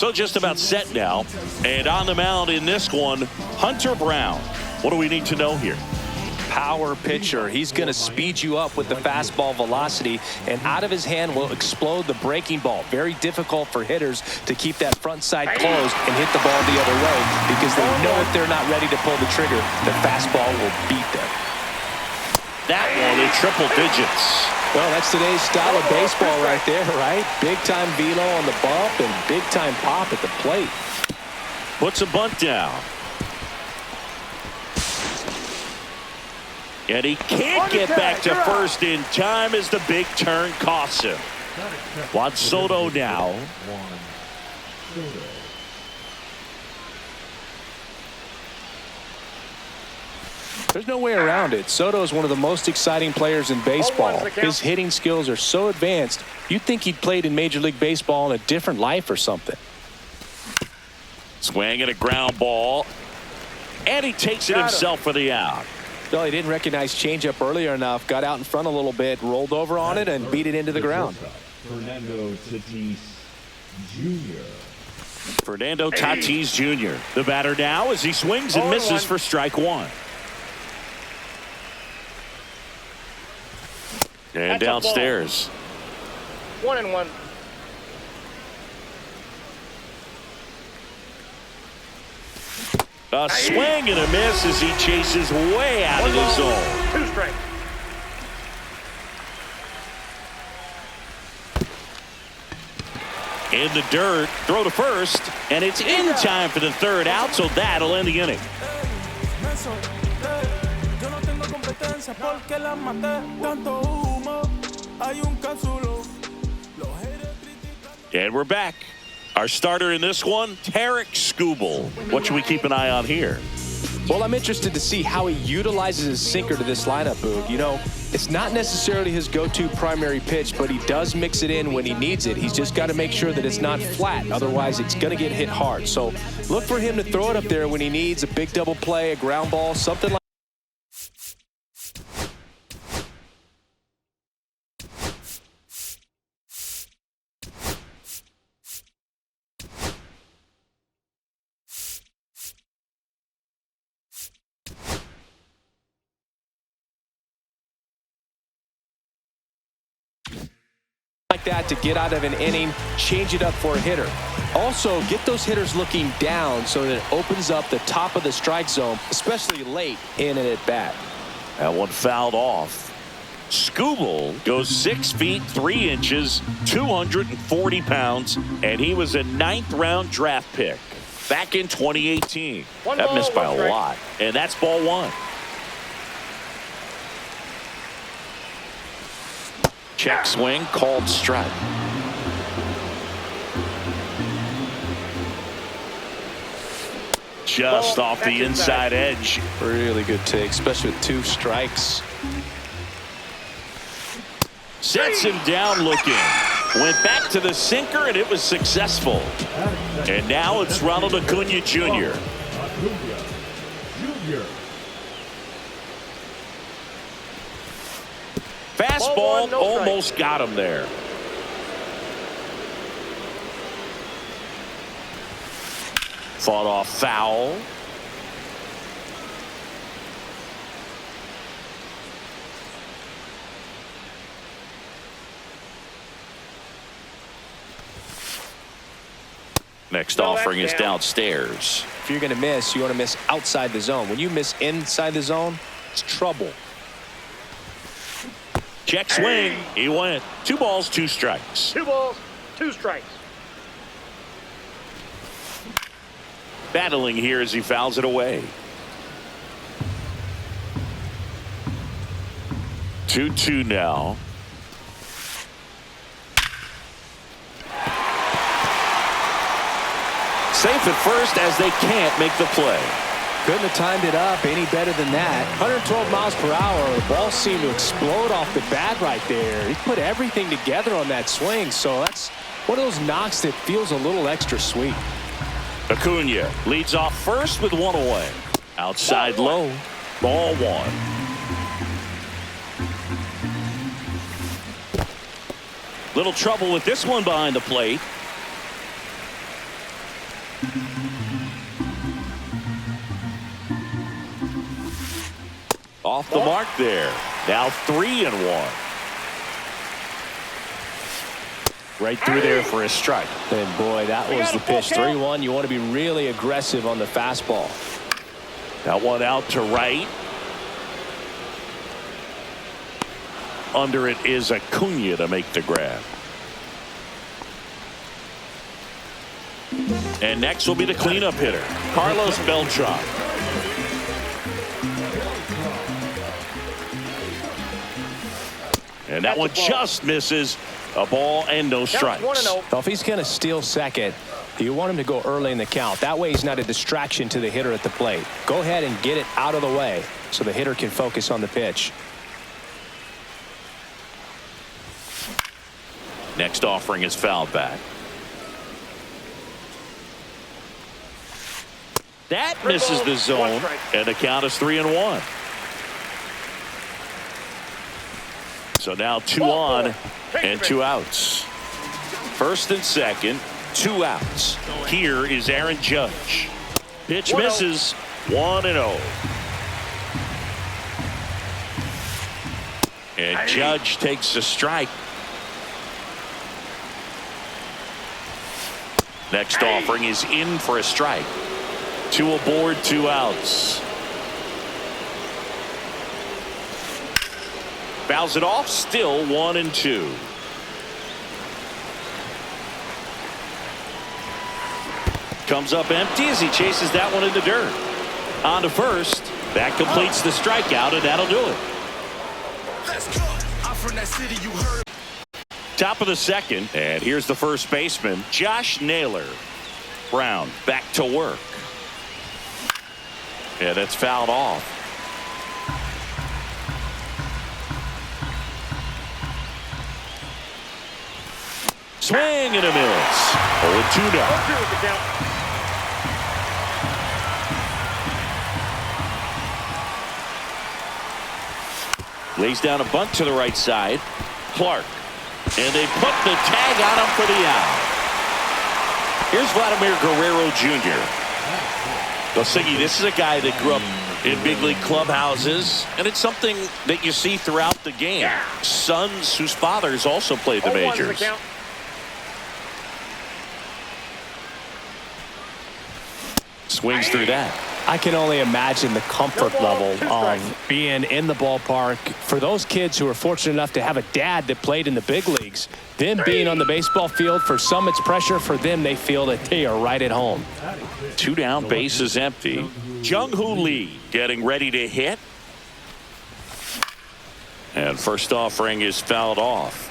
So just about set now. And on the mound in this one, Hunter Brown. What do we need to know here? Power pitcher. He's going to speed you up with the fastball velocity, and out of his hand will explode the breaking ball. Very difficult for hitters to keep that front side closed and hit the ball the other way, because they know if they're not ready to pull the trigger, the fastball will beat them. That one in triple digits. Well, that's today's style of baseball right there, right? Big-time velo on the bump and big-time pop at the plate. Puts a bunt down. And he can't get back to first in time as the big turn costs him. Juan Soto now. There's no way around it. Soto is one of the most exciting players in baseball. His hitting skills are so advanced, you'd think he'd played in Major League Baseball in a different life or something. Swing and a ground ball. And he takes it himself for the out. Well, he didn't recognize changeup earlier enough, got out in front a little bit, rolled over on it, and beat it into the ground. Fernando Tatis Jr. Fernando Tatis Jr. The batter now as he swings and misses for strike one. And downstairs. 1-1. A swing and a miss as he chases way out of the zone. 2 strikes. In the dirt, throw to first, and it's in time for the third out, so that'll end the inning. And we're back. Our starter in this one, Tarek Skubal. What should we keep an eye on here? Well, I'm interested to see how he utilizes his sinker to this lineup, Boog. You know, it's not necessarily his go-to primary pitch, but he does mix it in when he needs it. He's just got to make sure that it's not flat. Otherwise, it's going to get hit hard. So look for him to throw it up there when he needs a big double play, a ground ball, something like that to get out of an inning, change it up for a hitter. Also, get those hitters looking down so that it opens up the top of the strike zone, especially late in an at-bat. That one fouled off. Skubal goes 6 feet 3 inches, 240 pounds, and he was a 9th-round draft pick back in 2018. That missed by a lot, and that's ball 1. Check swing, called strike. Just off the inside edge. Really good take, especially with 2 strikes. Sets him down looking. Went back to the sinker, and it was successful. And now it's Ronald Acuna Jr. Fastball almost got him there. Fought off foul. Next offering is downstairs. If you're going to miss, you want to miss outside the zone. When you miss inside the zone, it's trouble. Check swing. He went 2 balls, 2 strikes. 2 balls, 2 strikes. Battling here as he fouls it away. 2-2 now. Safe at first as they can't make the play. Couldn't have timed it up any better than that. 112 miles per hour. The ball seemed to explode off the bat right there. He put everything together on that swing, so that's one of those knocks that feels a little extra sweet. Acuna leads off first with 1 away. Outside low. Ball 1. Little trouble with this one behind the plate. Off the mark there. Now 3-1. Right through there for a strike. And boy, that was the pitch. 3-1. You want to be really aggressive on the fastball. That one out to right. Under it is Acuna to make the grab. And next will be the cleanup hitter, Carlos Beltran. And that one just misses. A ball and no strikes. Well, if he's going to steal second, you want him to go early in the count. That way he's not a distraction to the hitter at the plate. Go ahead and get it out of the way so the hitter can focus on the pitch. Next offering is fouled back. That misses the zone, and the count is 3-1. So now 2 on and 2 outs. First and second, 2 outs. Here is Aaron Judge. Pitch misses. 1-0. And Judge takes a strike. Next offering is in for a strike. 2 aboard, 2 outs. Fouls it off, still 1-2. Comes up empty as he chases that one in the dirt. On to first. That completes the strikeout, and that'll do it. I'm from that city you heard. Top of the second, and here's the first baseman, Josh Naylor. Brown back to work. Yeah, that's fouled off. Swing and a miss. 0-2 now. Lays down a bunt to the right side. Clark. And they put the tag on him for the out. Here's Vladimir Guerrero Jr. Gosigi, this is a guy that grew up in big league clubhouses, and it's something that you see throughout the game. Sons whose fathers also played the majors. Swings through that. I can only imagine the comfort level of being in the ballpark for those kids who are fortunate enough to have a dad that played in the big leagues. Them being on the baseball field, for some it's pressure. For them, they feel that they are right at home. 2 down, bases empty. Jung-Hoo Lee getting ready to hit. And first offering is fouled off.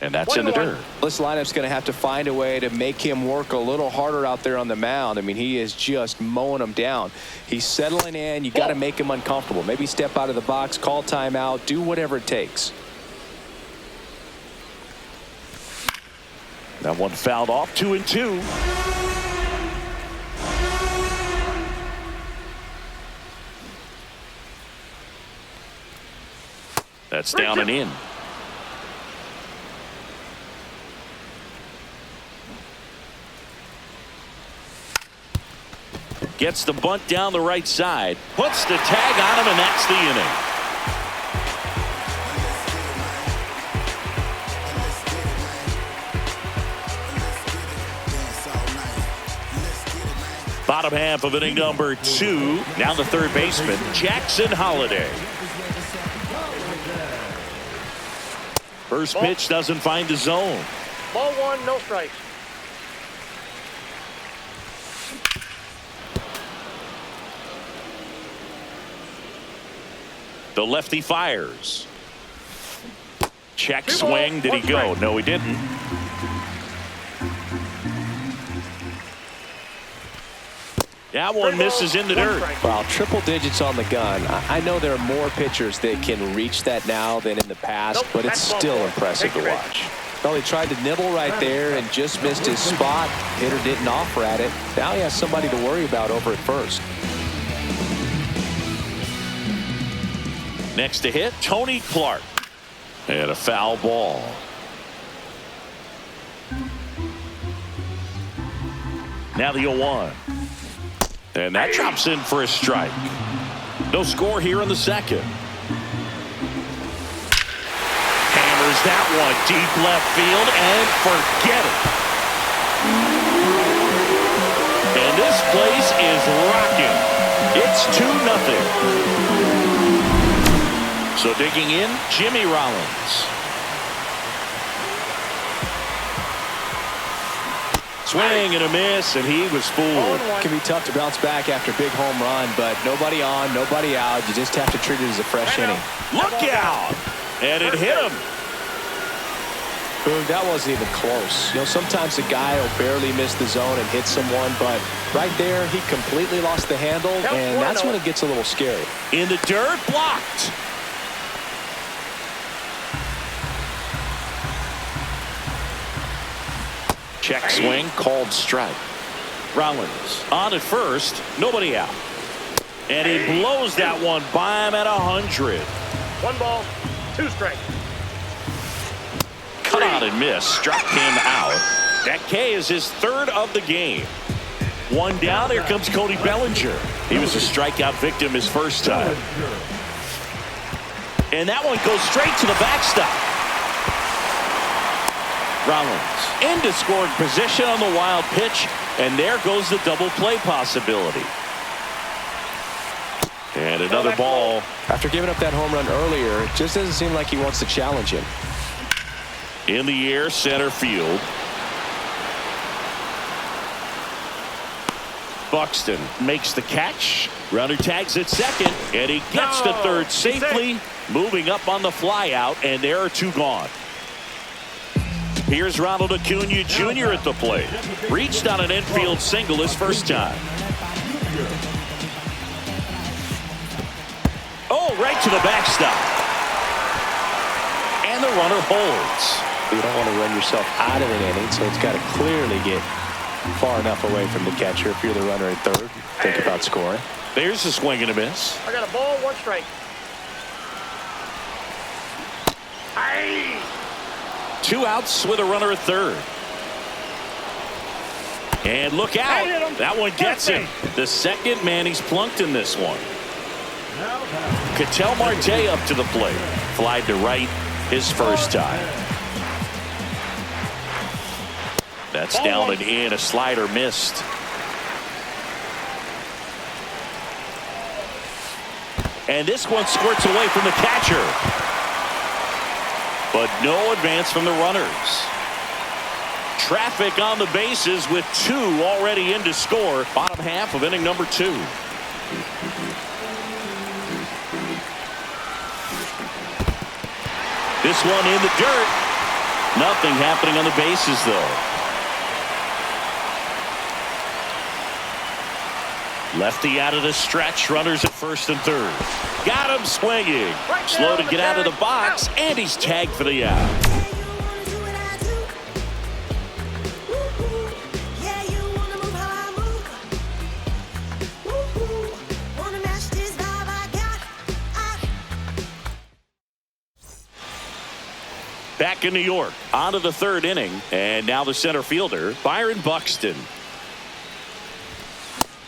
And that's in the dirt. This lineup's going to have to find a way to make him work a little harder out there on the mound. I mean, he is just mowing them down. He's settling in. You got to make him uncomfortable. Maybe step out of the box, call timeout, do whatever it takes. That one fouled off. 2-2. That's down and in. Gets the bunt down the right side. Puts the tag on him, and that's the inning. Bottom half of inning number 2. Now the third baseman, Jackson Holliday. First pitch doesn't find the zone. Ball 1, no strikes. The lefty fires. Check swing. Did he go? No, he didn't. That one misses in the dirt. Wow, triple digits on the gun. I know there are more pitchers that can reach that now than in the past, but it's still impressive to watch. Well, he tried to nibble right there and just missed his spot. Hitter didn't offer at it. Now he has somebody to worry about over at first. Next to hit, Tony Clark. And a foul ball. Now the 0-1. And that drops in for a strike. No score here in the second. Hammers that one deep left field and forget it. And this place is rocking. It's 2-0. So digging in, Jimmy Rollins. Swing and a miss, and he was fooled. It can be tough to bounce back after a big home run, but nobody on, nobody out. You just have to treat it as a fresh inning. Look out! And it hit him. Boog, that wasn't even close. You know, sometimes a guy will barely miss the zone and hit someone, but right there, he completely lost the handle, and that's when it gets a little scary. In the dirt, blocked. Check swing, called strike. Rollins on at first, nobody out. And he blows that one by him at 100. 1 ball, 2 strikes. Cut out and miss, struck him out. That K is his 3rd of the game. 1 down, here comes Cody Bellinger. He was a strikeout victim his first time. And that one goes straight to the backstop. Rollins into scoring position on the wild pitch, and there goes the double play possibility. And another ball. After giving up that home run earlier, it just doesn't seem like he wants to challenge him. In the air, center field. Buxton makes the catch. Runner tags at second, and he gets to third safely, moving up on the fly out, and there are 2 gone. Here's Ronald Acuna Jr. at the plate. Reached on an infield single his first time. Oh, right to the backstop. And the runner holds. You don't want to run yourself out of an inning, so it's got to clearly get far enough away from the catcher. If you're the runner at third, think about scoring. There's a swing and a miss. I got a ball, 1 strike. Aye. 2 outs with a runner at third. And look out. That one gets him. The second man he's plunked in this one. Ketel Marte up to the plate. Fly to right his first time. That's down and in. A slider missed. And this one squirts away from the catcher. But no advance from the runners. Traffic on the bases with 2 already in to score. Bottom half of inning number 2. This one in the dirt. Nothing happening on the bases, though. Lefty out of the stretch. Runners at first and third. Got him swinging. Slow to get out of the box, and he's tagged for the out. Back in New York, on to the 3rd inning, and now the center fielder, Byron Buxton.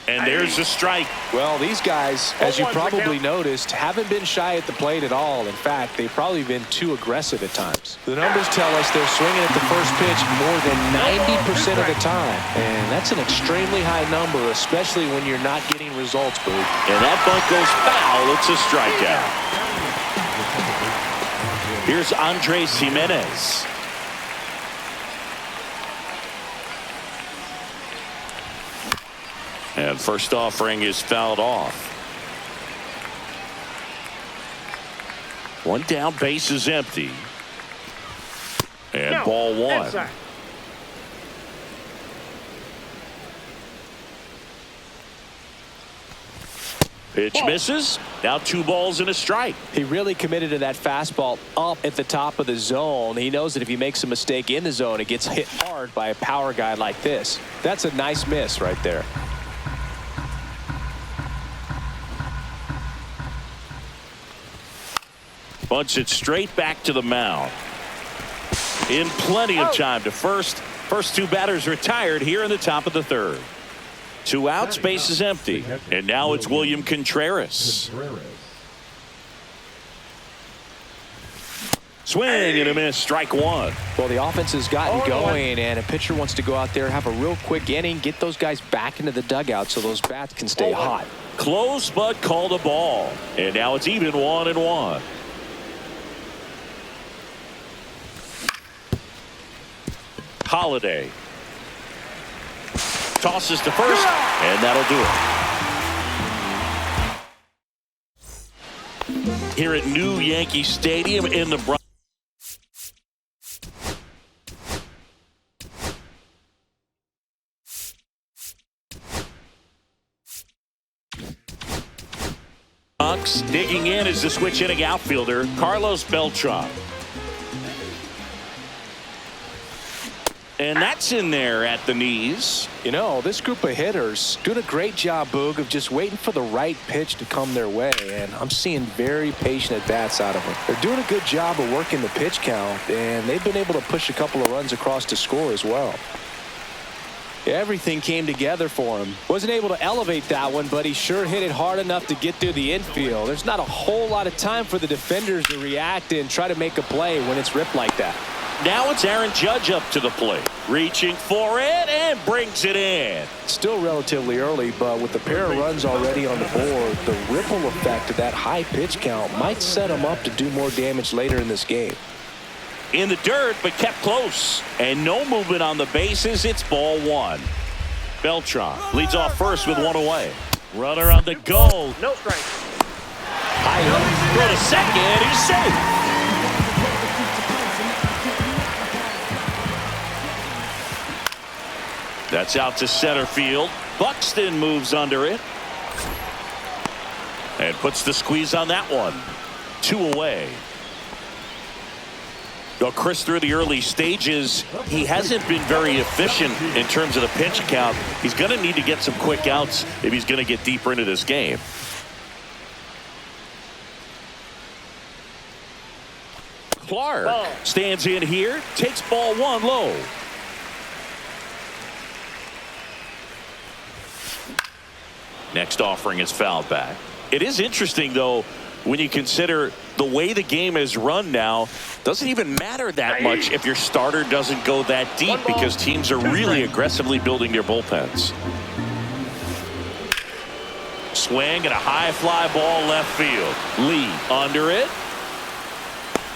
And there's a strike. Well, these guys, as you probably noticed, haven't been shy at the plate at all. In fact, they've probably been too aggressive at times. The numbers tell us they're swinging at the first pitch more than 90% of the time. And that's an extremely high number, especially when you're not getting results, Boog. And that bunt goes foul. It's a strikeout. Here's Andres Jimenez. And first offering is fouled off. 1 down, base is empty. And ball 1. Pitch misses. Now 2 balls and a strike. He really committed to that fastball up at the top of the zone. He knows that if he makes a mistake in the zone, it gets hit hard by a power guy like this. That's a nice miss right there. Bunts it straight back to the mound. In plenty of time to first. First 2 batters retired here in the top of the 3rd. 2 outs, base is empty. And now it's William Contreras. Swing and a miss, strike 1. Well, the offense has gotten going, and a pitcher wants to go out there, have a real quick inning, get those guys back into the dugout so those bats can stay hot. Close, but called a ball. And now it's even 1-1. Holiday tosses to first, and that'll do it. Here at New Yankee Stadium in the Bronx. Digging in is the switch hitting outfielder Carlos Beltran. And that's in there at the knees. You know, this group of hitters doing a great job, Boog, of just waiting for the right pitch to come their way. And I'm seeing very patient at-bats out of them. They're doing a good job of working the pitch count, and they've been able to push a couple of runs across to score as well. Everything came together for him. Wasn't able to elevate that one, but he sure hit it hard enough to get through the infield. There's not a whole lot of time for the defenders to react and try to make a play when it's ripped like that. Now it's Aaron Judge up to the plate. Reaching for it and brings it in. Still relatively early, but with the pair of runs already on the board, the ripple effect of that high pitch count might set him up to do more damage later in this game. In the dirt, but kept close. And no movement on the bases. It's ball 1. Beltran leads off first with 1 away. Runner on the go. No strike. High up. Go to second. He's safe. That's out to center field. Buxton moves under it. And puts the squeeze on that one. 2 away. Well, Chris, through the early stages, he hasn't been very efficient in terms of the pitch count. He's going to need to get some quick outs if he's going to get deeper into this game. Clark stands in here, takes ball 1 low. Next offering is fouled back. It is interesting, though, when you consider the way the game is run now. Doesn't even matter that much if your starter doesn't go that deep because teams are really aggressively building their bullpens. Swing and a high fly ball left field. Lee under it.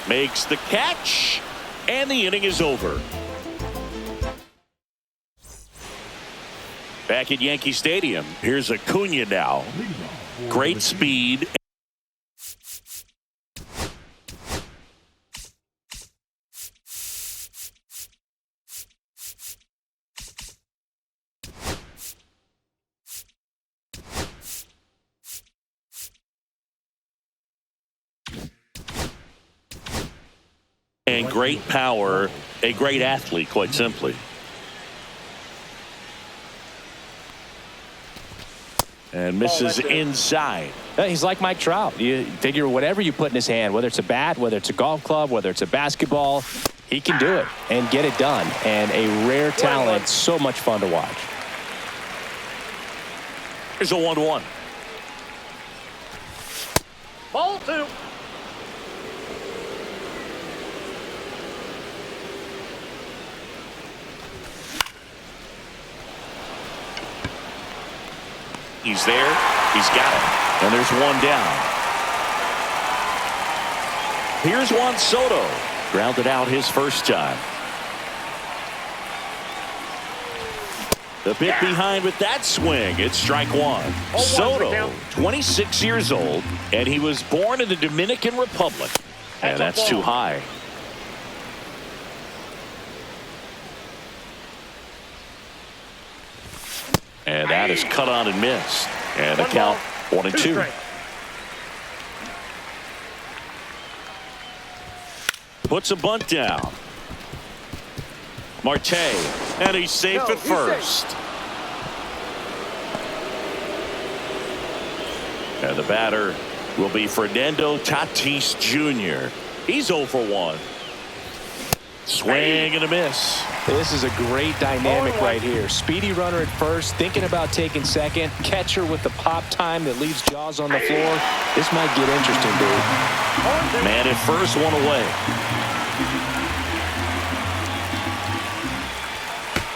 Makes the catch. And the inning is over. Back at Yankee Stadium, here's Acuna now. Great speed. And great power, a great athlete, quite simply. And misses inside. He's like Mike Trout. You figure whatever you put in his hand, whether it's a bat, whether it's a golf club, whether it's a basketball, he can do it and get it done. And a rare talent, so much fun to watch. Here's a 1-1. Ball 2. He's there. He's got it. And there's 1 down. Here's Juan Soto. Grounded out his first time. The bit behind with that swing. It's strike 1. Soto, 26 years old, and he was born in the Dominican Republic. And that's too high. And that is cut on and missed. And the count 1-2. strikes. Puts a bunt down. Marte, and he's safe at first. And the batter will be Fernando Tatis Jr. He's 0 for 1. Swing and a miss. This is a great dynamic right here. Speedy runner at first, thinking about taking second. Catcher with the pop time that leaves Jaws on the floor. This might get interesting, dude. Man at first, 1 away.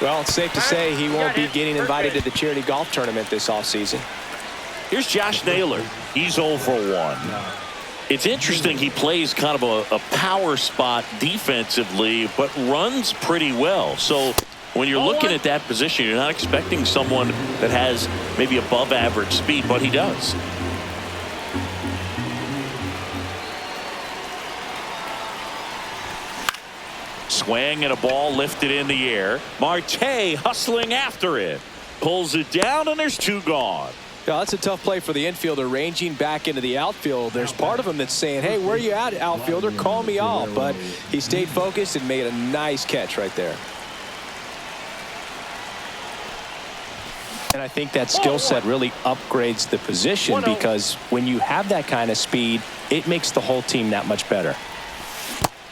Well, it's safe to say he won't be getting invited to the charity golf tournament this offseason. Here's Josh Naylor. He's 0 for 1. It's interesting, he plays kind of a power spot defensively, but runs pretty well. So when you're looking at that position, you're not expecting someone that has maybe above average speed, but he does. Swing and a ball lifted in the air. Marte hustling after it. Pulls it down, and there's 2 gone. Yeah, that's a tough play for the infielder, ranging back into the outfield. There's part of him that's saying, hey, where you at, outfielder? Call me off. But he stayed focused and made a nice catch right there. And I think that skill set really upgrades the position, because when you have that kind of speed, it makes the whole team that much better.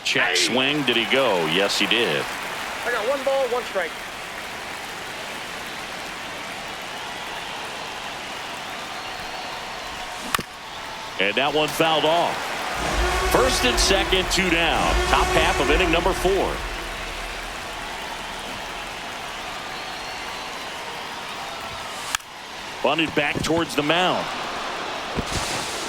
Check swing. Did he go? Yes, he did. I got 1 ball, 1 strike. And that one fouled off. First and second, 2 down. Top half of inning number 4. Bunted back towards the mound.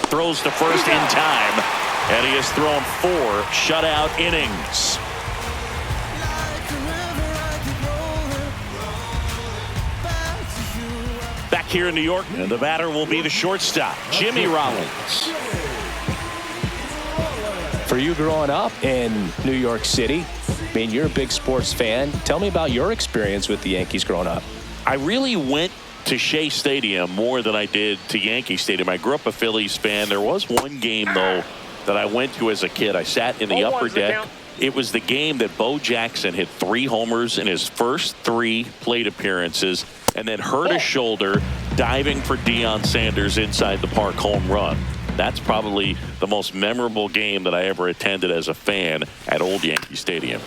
Throws to first in time. And he has thrown 4 shutout innings. Back here in New York, and the batter will be the shortstop, Jimmy Rollins. For you growing up in New York City, I mean, you're a big sports fan. Tell me about your experience with the Yankees growing up. I really went to Shea Stadium more than I did to Yankee Stadium. I grew up a Phillies fan. There was one game, though, that I went to as a kid. I sat in the upper deck. It was the game that Bo Jackson hit 3 homers in his first 3 plate appearances, and then hurt his shoulder diving for Deion Sanders inside the park home run. That's probably the most memorable game that I ever attended as a fan at Old Yankee Stadium.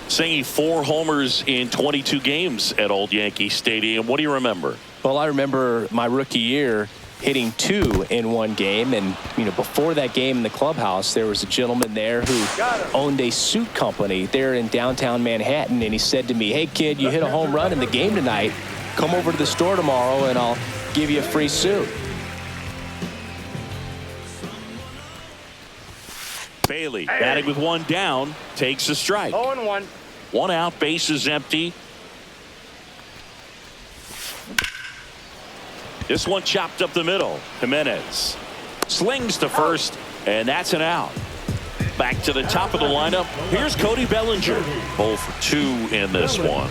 Singing 4 homers in 22 games at Old Yankee Stadium. What do you remember? Well, I remember my rookie year hitting 2 in one game, and before that game in the clubhouse, there was a gentleman there who owned a suit company there in downtown Manhattan, and he said to me, hey kid, you hit a home run in the game tonight, come over to the store tomorrow and I'll give you a free suit. Bailey batting with 1 down, takes a strike. 0-1. 1 out, bases empty. This one chopped up the middle. Jimenez slings to first, and that's an out. Back to the top of the lineup. Here's Cody Bellinger. 0 for 2 in this one.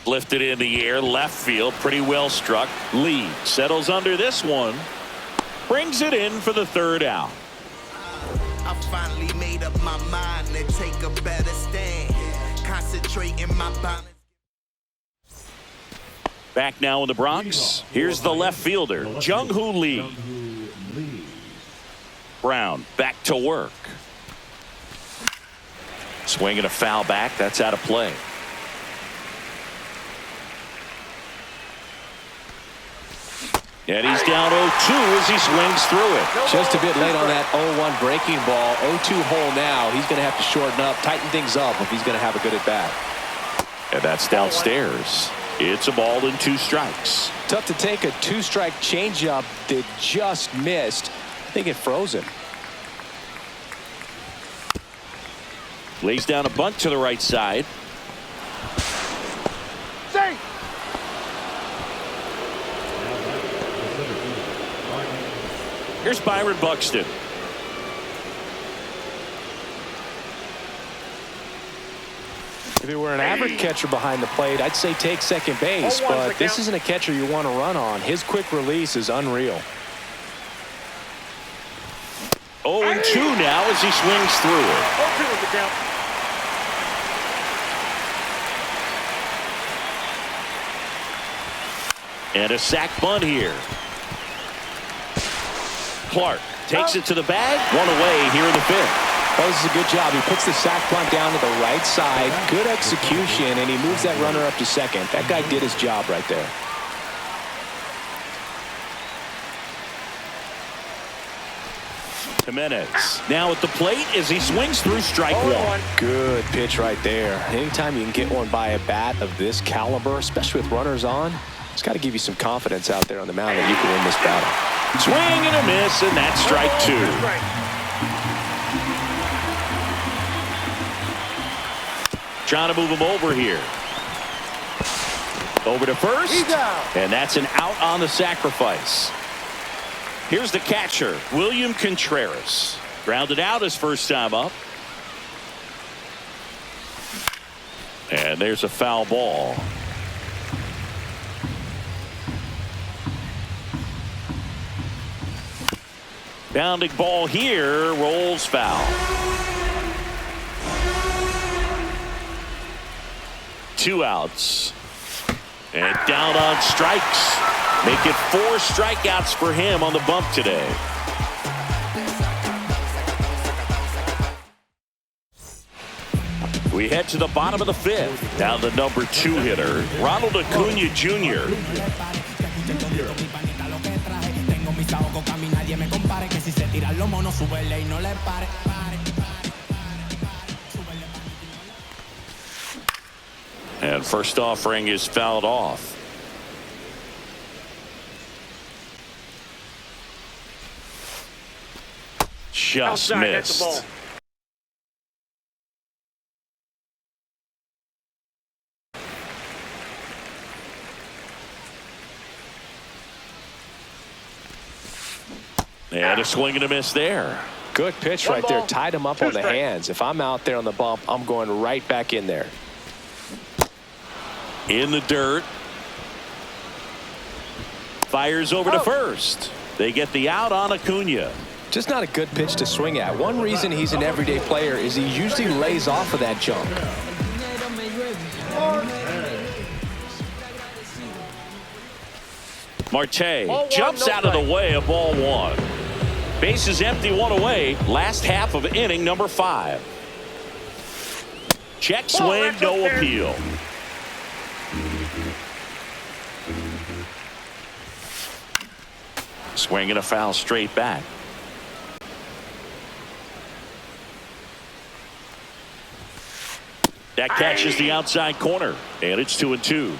Lifted in the air, left field, pretty well struck. Lee settles under this one. Brings it in for the 3rd out. I finally made up my mind to take a better stand. Concentrating my balance. Back now in the Bronx. Here's the left fielder, Jung-Hoo Lee. Brown back to work. Swinging a foul back. That's out of play. And he's down 0-2 as he swings through it. Just a bit late on that 0-1 breaking ball. 0-2 hole now. He's going to have to shorten up, tighten things up if he's going to have a good at bat. And that's downstairs. It's a ball and 2 strikes. Tough to take a 2-strike changeup that just missed. I think it froze him. Lays down a bunt to the right side. Safe. Here's Byron Buxton. If it were an average catcher behind the plate, I'd say take second base, but this isn't a catcher you want to run on. His quick release is unreal. 0-2 now as he swings through it. 0-2 is the count. And a sac bunt here. Clark takes it to the bag. One away here in the fifth. Well, this is a good job. He puts the sac bunt down to the right side. Good execution, and he moves that runner up to second. That guy did his job right there. Jimenez now at the plate as he swings through strike one. Good pitch right there. Anytime you can get one by a bat of this caliber, especially with runners on, it's got to give you some confidence out there on the mound that you can win this battle. Swing and a miss, and that's strike two. Trying to move him over here. Over to first, and that's an out on the sacrifice. Here's the catcher, William Contreras. Grounded out his first time up. And there's a foul ball. Bounding ball here, rolls foul. 2 outs. And down on strikes. Make it 4 strikeouts for him on the bump today. We head to the bottom of the fifth. Now the number 2 hitter, Ronald Acuna Jr. And first offering is fouled off. Just Outside, missed. that's the ball. And a swing and a miss there. Good pitch right there. Tied him up on the hands. If I'm out there on the bump, I'm going right back in there. In the dirt. Fires over to first. They get the out on Acuna. Just not a good pitch to swing at. One reason he's an everyday player is he usually lays off of that jump. Marte jumps out of the way of ball 1. Base is empty, 1 away. Last half of inning number 5. Check swing, no appeal. Swing and a foul straight back. That catches the outside corner, and it's 2-2.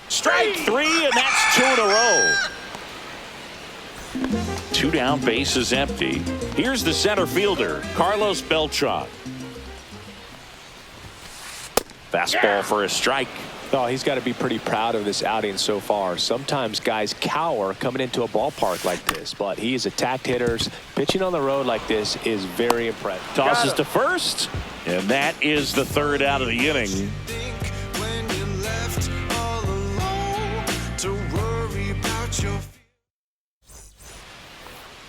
Strike 3, and that's 2 in a row. 2 down, base is empty. Here's the center fielder, Carlos Beltran. Fastball for a strike. Oh, he's got to be pretty proud of this outing so far. Sometimes guys cower coming into a ballpark like this, but he has attacked hitters. Pitching on the road like this is very impressive. Tosses to first, and that is the 3rd out of the inning.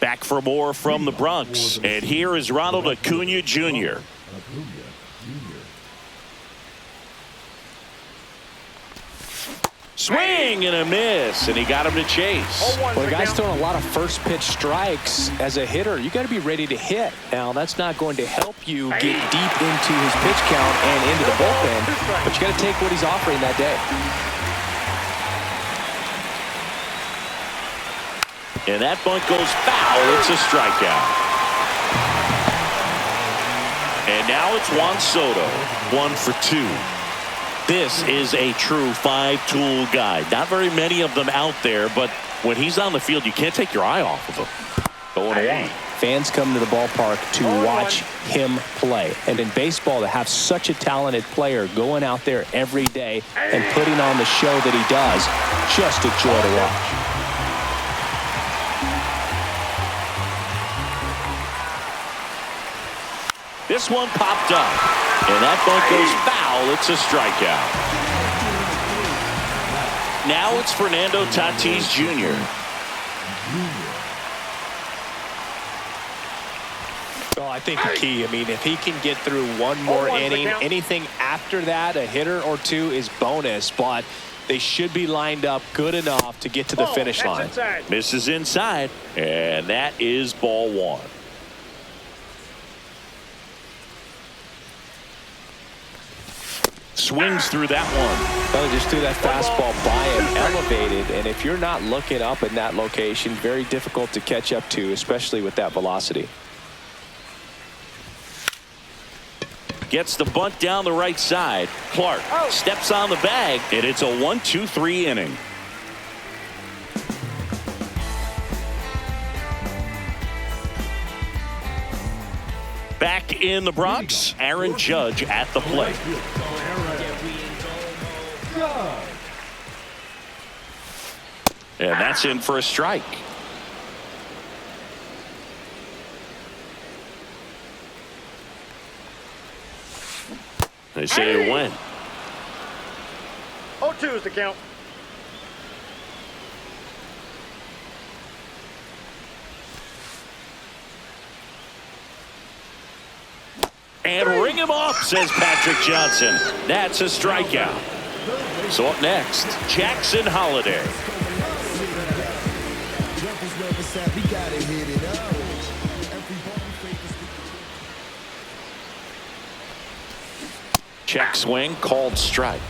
Back for more from the Bronx, and here is Ronald Acuna Jr. Swing and a miss, and he got him to chase. Well, the guy's throwing a lot of first pitch strikes. As a hitter, you got to be ready to hit. Now, that's not going to help you get deep into his pitch count and into the bullpen, but you got to take what he's offering that day. And that bunt goes foul. It's a strikeout. And now it's Juan Soto, 1 for 2. This is a true 5-tool guy. Not very many of them out there, but when he's on the field, you can't take your eye off of him. 0-1. Fans come to the ballpark to watch him play. And in baseball, to have such a talented player going out there every day and putting on the show that he does, just a joy to watch. This one popped up, and that bunt goes foul. It's a strikeout. Now it's Fernando Tatis Jr. Well, I think the key, if he can get through one more inning, anything after that, a hitter or two is bonus, but they should be lined up good enough to get to the finish line. Misses inside, and that is ball one. Swings through that one. Well, just threw that fastball by him, elevated, and if you're not looking up in that location, very difficult to catch up to, especially with that velocity. Gets the bunt down the right side. Clark steps on the bag, and it's a 1-2-3 inning. Back in the Bronx, Aaron Judge at the plate. And that's in for a strike. They say it went. 0-2 is the count. And ring him off, says Patrick Johnson. That's a strikeout. So up next, Jackson Holliday. Check swing, called strike.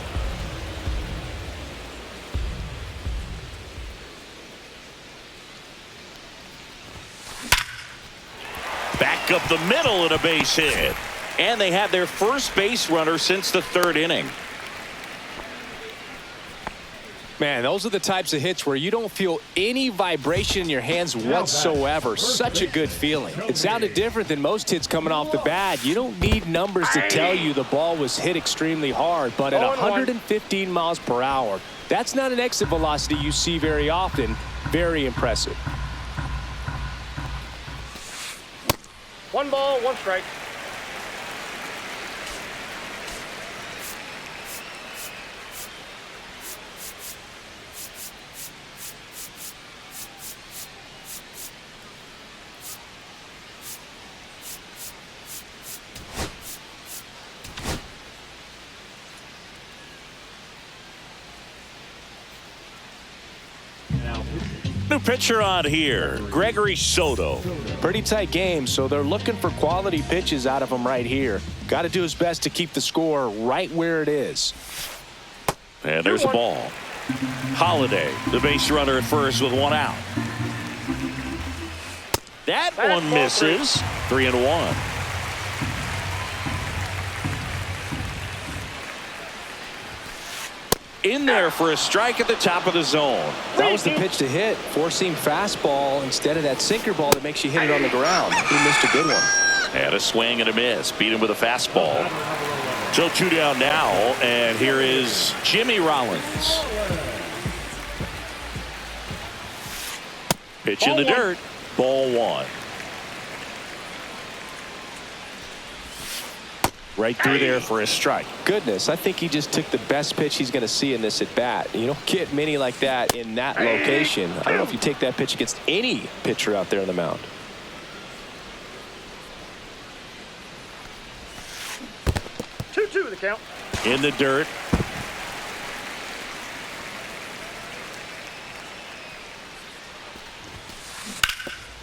Back up the middle and a base hit. And they have their first base runner since the third inning. Man, those are the types of hits where you don't feel any vibration in your hands whatsoever. Such a good feeling. It sounded different than most hits coming off the bat. You don't need numbers to tell you the ball was hit extremely hard, but at 115 miles per hour, that's not an exit velocity you see very often. Very impressive. 1 ball, 1 strike. New pitcher on here, Gregory Soto. Pretty tight game, so they're looking for quality pitches out of him right here. Got to do his best to keep the score right where it is. And there's a ball. Holliday, the base runner at first with 1 out. That one misses. 3-1. In there for a strike at the top of the zone. That was the pitch to hit. Four-seam fastball instead of that sinker ball that makes you hit it on the ground. He missed a good one. And a swing and a miss. Beat him with a fastball. So 2 down now, and here is Jimmy Rollins. Pitch in the dirt. Ball 1. Right through there for a strike. Goodness, I think he just took the best pitch he's going to see in this at bat. You don't get many like that in that location. I don't know if you take that pitch against any pitcher out there on the mound. The count. In the dirt.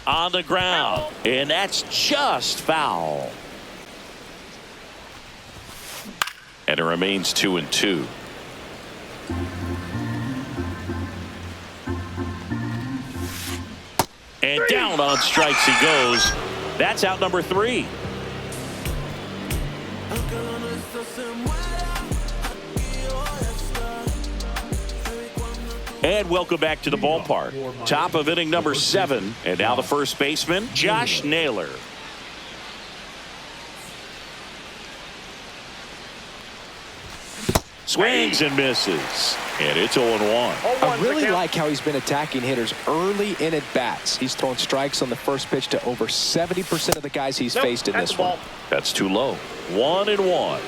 On the ground. And that's just foul. And it remains 2-2. And down on strikes he goes. That's out number 3. And welcome back to the ballpark. Top of inning number 7. And now the first baseman, Josh Naylor. Swings and misses. And it's 0-1. I really like how he's been attacking hitters early in at bats. He's thrown strikes on the first pitch to over 70% of the guys he's faced in this one. That's too low. 1-1.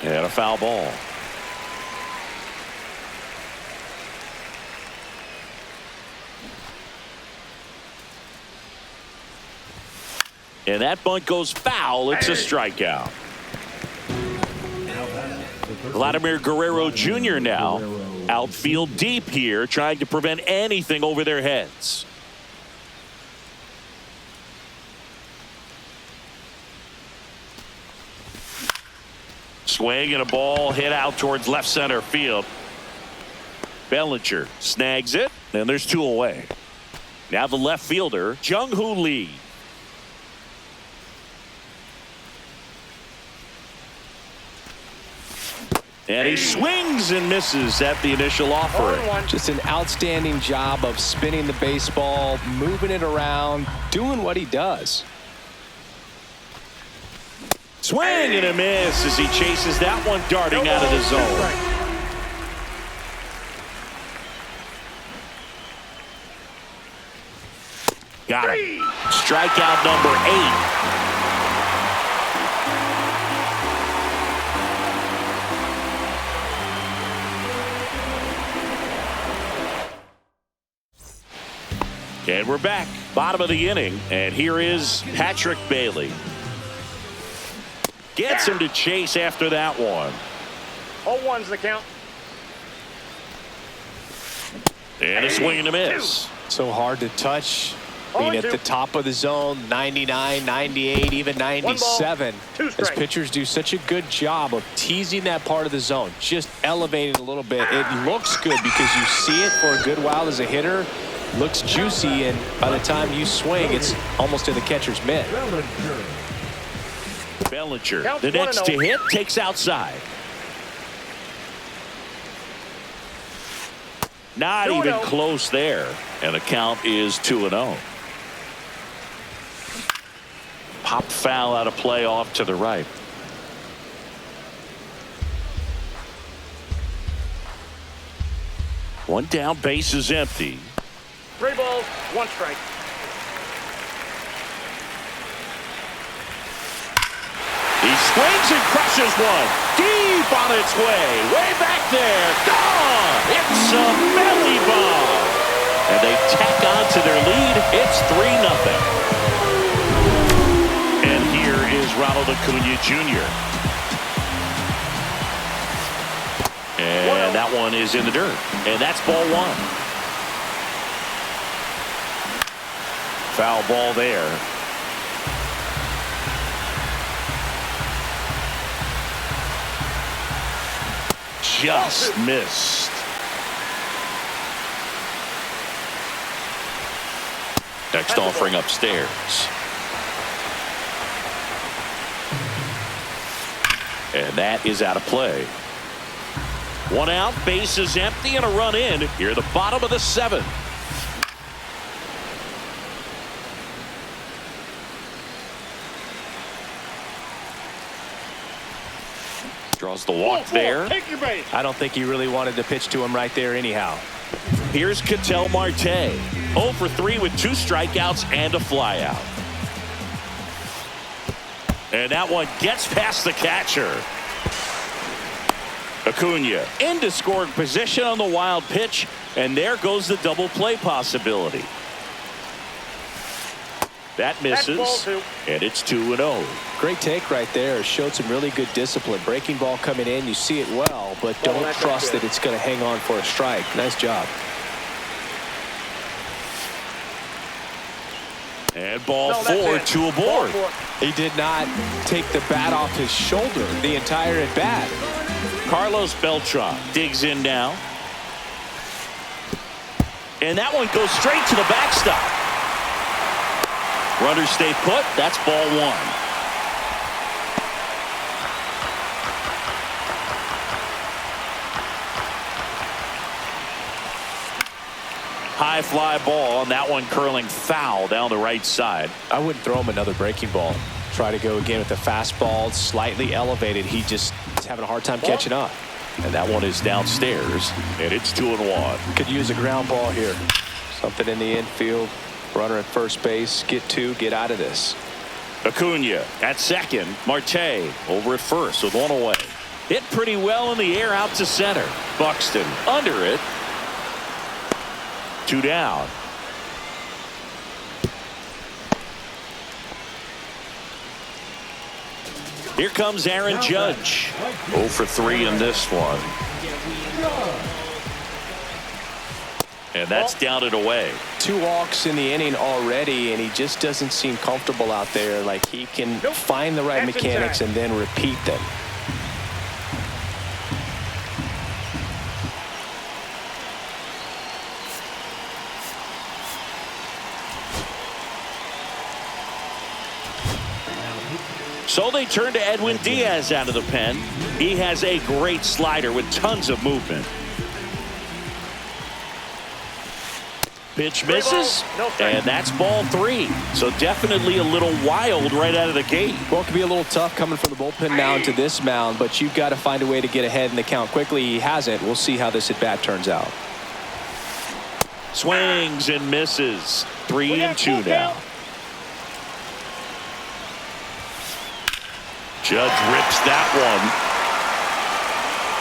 And a foul ball. And that bunt goes foul. It's a strikeout. Vladimir Guerrero Jr. now outfield deep here, trying to prevent anything over their heads. Swing and a ball hit out towards left center field. Bellinger snags it, and there's 2 away. Now the left fielder, Jung-Hoo Lee. And he swings and misses at the initial offering. Just an outstanding job of spinning the baseball, moving it around, doing what he does. Swing and a miss as he chases that one darting out of the zone. Got it. Strikeout number 8. And we're back. Bottom of the inning. And here is Patrick Bailey. Gets him to chase after that one. 0-1's the count. And a swing and a miss. So hard to touch. Being at the top of the zone, 99, 98, even 97. As pitchers do such a good job of teasing that part of the zone, just elevating a little bit. It looks good because you see it for a good while as a hitter. Looks juicy, and by the time you swing, it's almost in the catcher's mitt. Bellinger, the next to hit, takes outside. Not even close there. And the count is 2-0. Pop foul out of play off to the right. One down, base is empty. 3 balls, 1 strike. He swings and crushes one. Deep on its way. Way back there. Gone. It's a belly bomb. And they tack on to their lead. It's 3-0. And here is Ronald Acuna Jr. And that one is in the dirt. And that's ball 1. Foul ball there. Just missed. Next offering upstairs. And that is out of play. 1 out, base is empty, and a run in. Here at the bottom of the 7th. Draws the walk there. I don't think he really wanted to pitch to him right there anyhow. Here's Ketel Marte. 0 for 3 with 2 strikeouts and a flyout. And that one gets past the catcher. Acuna into scoring position on the wild pitch, and there goes the double play possibility. That misses, and it's 2-0. Great take right there. Showed some really good discipline. Breaking ball coming in, you see it well, but don't trust that it's going to hang on for a strike. Nice job. And ball 4, 2 aboard. He did not take the bat off his shoulder the entire at bat. Carlos Beltran digs in now. And that one goes straight to the backstop. Runners stay put. That's ball 1. High high fly ball, and that one curling foul down the right side. I wouldn't throw him another breaking ball. Try to go again with the fastball, slightly elevated. He just is having a hard time catching up. And that one is downstairs, and it's 2-1. Could use a ground ball here. Something in the infield. Runner at first base. Get out of this. Acuna at second. Marte over at first with one away. Hit pretty well in the air out to center. Buxton under it. 2 down. Here comes Aaron Judge. 0 for 3 in this one. And that's down and away. 2 walks in the inning already, and he just doesn't seem comfortable out there. Like he can find the right mechanics and then repeat them. So they turn to Edwin Diaz out of the pen. He has a great slider with tons of movement. Pitch misses, and that's ball 3. So definitely a little wild right out of the gate. Well, it could be a little tough coming from the bullpen mound to this mound, but you've got to find a way to get ahead in the count quickly. He hasn't. We'll see how this at-bat turns out. Swings and misses. 3-2 now. Judge rips that one.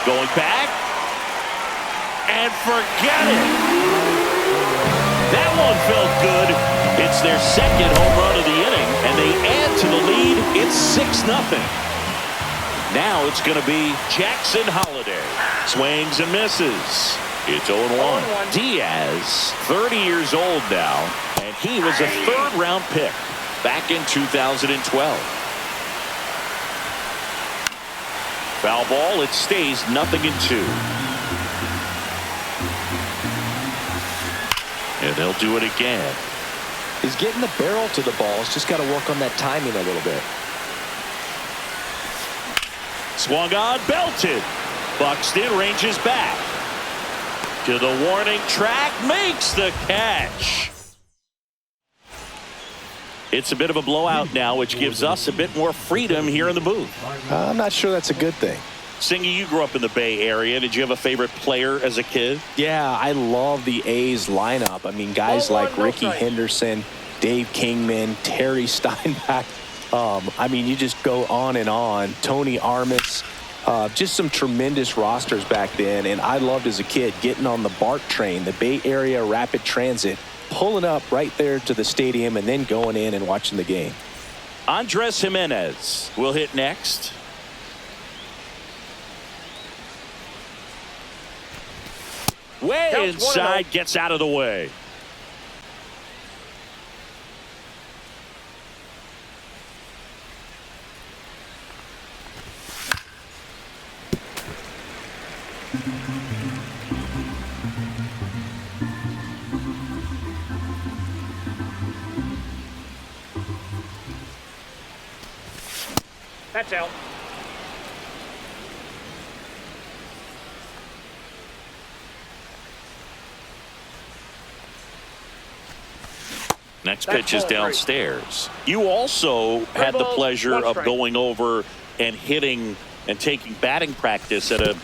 Going back. And forget it. That one felt good. It's their second home run of the inning, and they add to the lead. It's 6-0. Now it's going to be Jackson Holliday. Swings and misses. It's 0-1. Diaz, 30 years old now, and he was a third-round pick back in 2012. Foul ball. It stays 0-2. And they'll do it again. He's getting the barrel to the ball. He's just got to work on that timing a little bit. Swung on, belted. Buxton ranges back to the warning track, makes the catch. It's a bit of a blowout now, which gives us a bit more freedom here in the booth. I'm not sure that's a good thing. Singy, you grew up in the Bay Area. Did you have a favorite player as a kid? Yeah, I love the A's lineup. I mean, guys like Ricky Henderson, Dave Kingman, Terry Steinbach. I mean, you just go on and on. Tony Armas. Just some tremendous rosters back then. And I loved as a kid getting on the BART train, the Bay Area Rapid Transit, pulling up right there to the stadium and then going in and watching the game. Andres Jimenez will hit next. Way inside, gets out of the way. That's out. Next pitch is downstairs. You also had the pleasure of going over and hitting and taking batting practice at a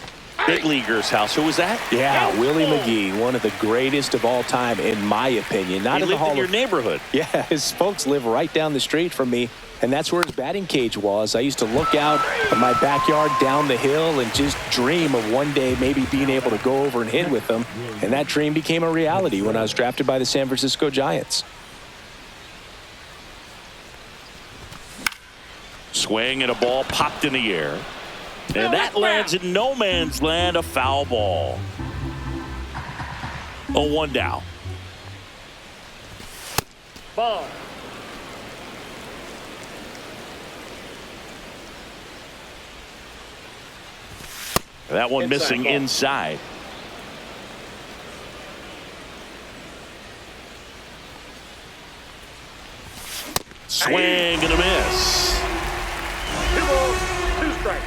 big leaguer's house. Who was that? Yeah, Willie McGee, one of the greatest of all time, in my opinion. Not he in the lived Hall in your of... neighborhood. Yeah, his folks live right down the street from me, and that's where his batting cage was. I used to look out at my backyard down the hill and just dream of one day maybe being able to go over and hit with them, and that dream became a reality when I was drafted by the San Francisco Giants. Swing and a ball popped in the air. And that lands in no man's land, a foul ball. 0-1 down. Ball. That one missing inside. Swing and a miss. 2 balls, 2 strikes.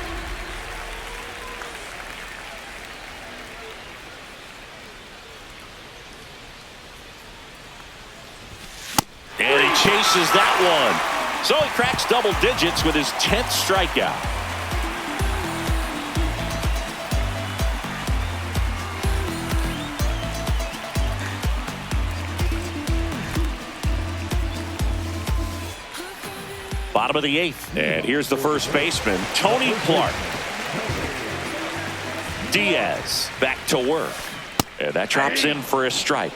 chases that one. So he cracks double digits with his 10th strikeout. Bottom of the 8th. And here's the first baseman, Tony Clark. Diaz back to work. And that drops in for a strike.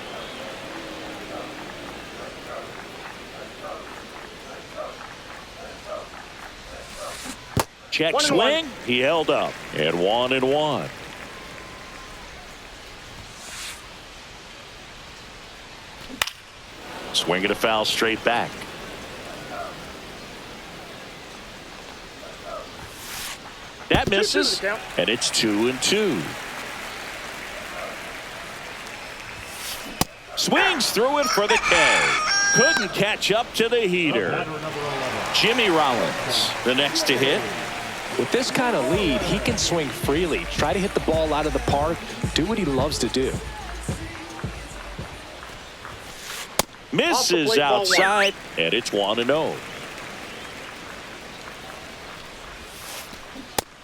Check swing. He held up. And 1-1. Swing and a foul straight back. That misses, and it's 2-2. Swings through it for the K. Couldn't catch up to the heater. Jimmy Rollins, the next to hit. With this kind of lead, he can swing freely, try to hit the ball out of the park, do what he loves to do. Misses outside, and it's 1-0.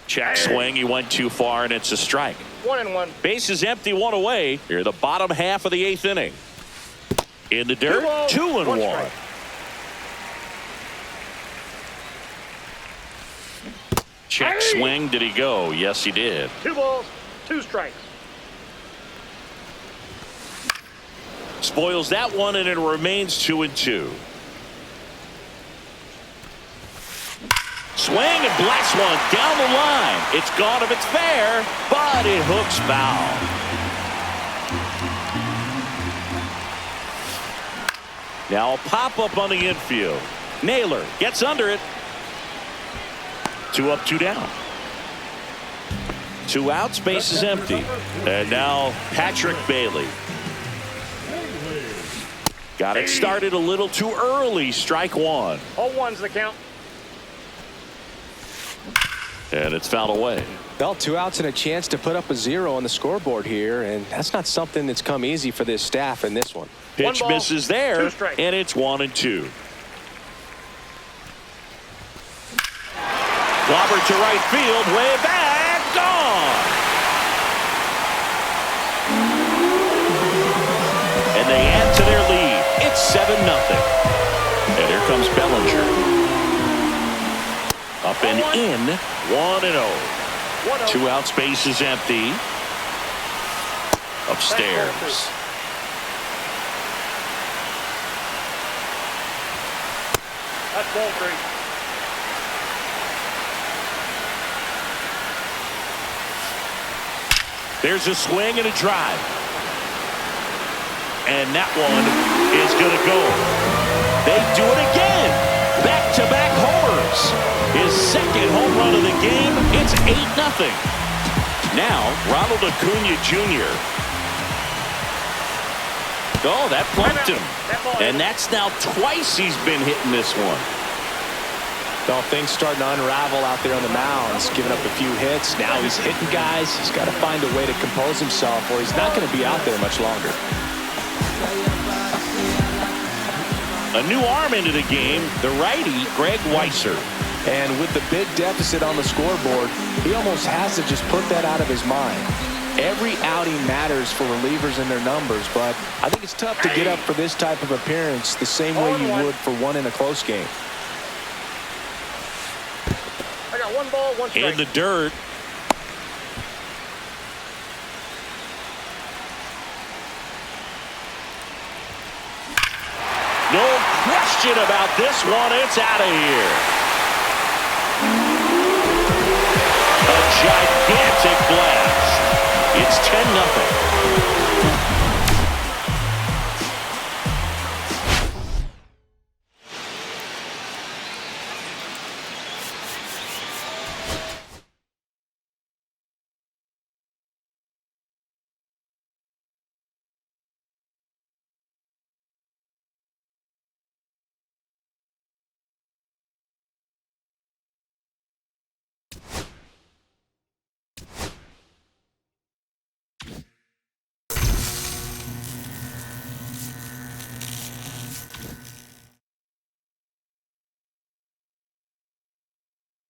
Check swing. He went too far, and it's a strike. 1-1. Bases empty, one away. Here, the bottom half of the 8th inning. In the dirt, 2-1. Check swing. Did he go? Yes, he did. 2 balls, 2 strikes. Spoils that one, and it remains 2-2. Swing and blasts one down the line. It's gone if it's fair, but it hooks foul. Now a pop-up on the infield. Naylor gets under it. 2 up, 2 down. 2 outs, base is empty. And now Patrick Bailey. Got it started a little too early. Strike 1. 0-1's the count. And it's fouled away. Well, 2 outs and a chance to put up a 0 on the scoreboard here, and that's not something that's come easy for this staff in this one. Pitch misses there, and it's 1-2. Clobbered to right field, way back, gone. And they add to their lead. It's 7-0. And here comes Bellinger. Up and in, 1-0. 2 outs, base is empty. Upstairs. That's ball 3. There's a swing and a drive. And that one is going to go. They do it again. Back-to-back homers. His second home run of the game. It's 8-0. Now, Ronald Acuna Jr. Oh, that plumped him. And that's now twice he's been hitting this one. Well, things starting to unravel out there on the mounds, giving up a few hits. Now he's hitting guys. He's got to find a way to compose himself, or he's not going to be out there much longer. A new arm into the game, the righty, Greg Weisser. And with the big deficit on the scoreboard, he almost has to just put that out of his mind. Every outing matters for relievers and their numbers, but I think it's tough to get up for this type of appearance the same way you would for one in a close game. I got 1 ball, 1 strike. In the dirt. No question about this one. It's out of here. A gigantic blast. It's 10-0.